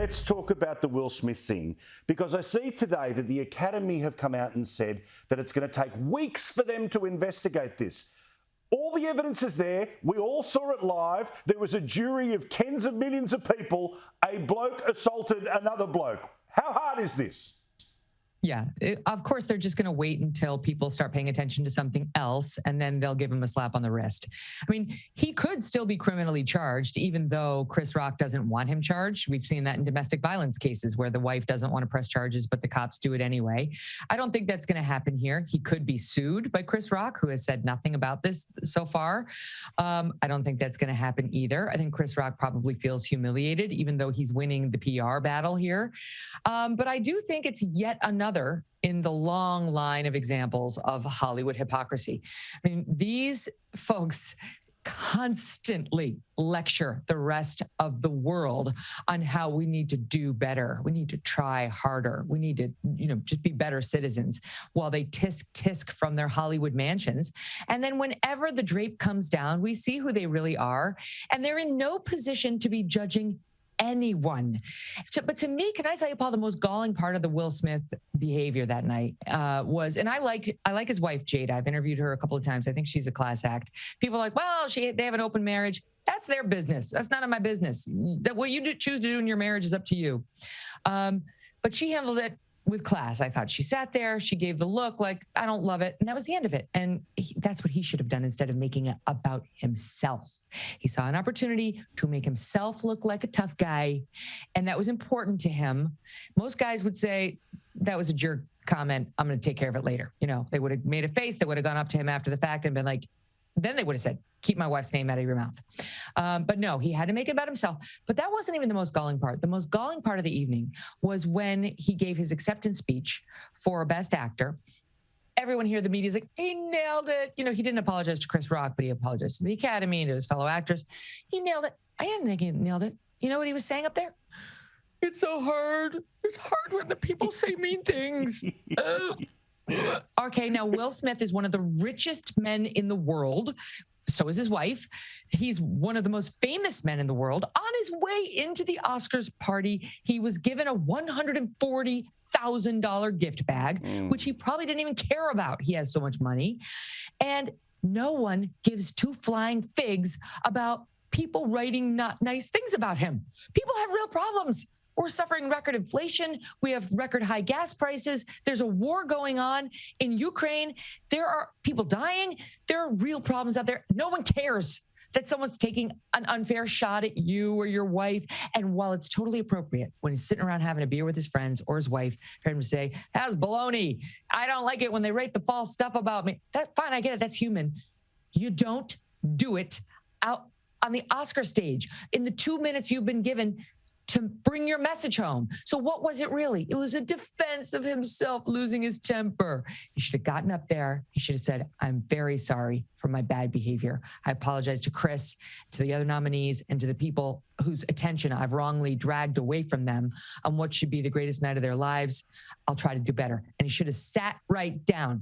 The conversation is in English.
Let's talk about the Will Smith thing, because I see today that the Academy have come out and said that it's going to take weeks for them to investigate this. All the evidence is there. We all saw it live. There was a jury of tens of millions of people. A bloke assaulted another bloke. How hard is this? Yeah, of course, they're just going to wait until people start paying attention to something else, and then they'll give him a slap on the wrist. I mean, he could still be criminally charged, even though Chris Rock doesn't want him charged. We've seen that in domestic violence cases where the wife doesn't want to press charges, but the cops do it anyway. I don't think that's going to happen here. He could be sued by Chris Rock, who has said nothing about this so far. I don't think that's going to happen either. I think Chris Rock probably feels humiliated, even though he's winning the PR battle here. But I do think it's yet another in the long line of examples of Hollywood hypocrisy. I mean, these folks constantly lecture the rest of the world on how we need to do better. We need to try harder. We need to, just be better citizens while they tisk from their Hollywood mansions. And then whenever the drape comes down, we see who they really are. And they're in no position to be judging anyone. But to me, can I tell you, Paul, the most galling part of the Will Smith behavior that night was, and I like his wife, Jada. I've interviewed her a couple of times. I think she's a class act. People are like, well, they have an open marriage. That's their business. That's none of my business. That what you choose to do in your marriage is up to you. But she handled it with class. I thought she sat there, she gave the look like, I don't love it. And that was the end of it. And that's what he should have done instead of making it about himself. He saw an opportunity to make himself look like a tough guy. And that was important to him. Most guys would say that was a jerk comment. I'm going to take care of it later. They would have made a face. They would have gone up to him after the fact and been like, then they would have said, keep my wife's name out of your mouth. But no, he had to make it about himself. But that wasn't even the most galling part. The most galling part of the evening was when he gave his acceptance speech for Best Actor. Everyone here, the media's like, he nailed it. He didn't apologize to Chris Rock, but he apologized to the Academy and to his fellow actors. He nailed it. I didn't think he nailed it. You know what he was saying up there? It's so hard. It's hard when the people say mean things. Okay, now Will Smith is one of the richest men in the world. So is his wife. He's one of the most famous men in the world. On his way into the Oscars party, he was given a $140,000 gift bag, which he probably didn't even care about. He has so much money. And no one gives two flying figs about people writing not nice things about him. People have real problems. We're suffering record inflation. We have record high gas prices. There's a war going on in Ukraine. There are people dying. There are real problems out there. No one cares that someone's taking an unfair shot at you or your wife. And while it's totally appropriate when he's sitting around having a beer with his friends or his wife, for him to say, that's baloney. I don't like it when they write the false stuff about me. That's fine. I get it. That's human. You don't do it out on the Oscar stage in the 2 minutes you've been given to bring your message home. So what was it really? It was a defense of himself losing his temper. He should have gotten up there. He should have said, I'm very sorry for my bad behavior. I apologize to Chris, to the other nominees, and to the people whose attention I've wrongly dragged away from them on what should be the greatest night of their lives. I'll try to do better. And he should have sat right down.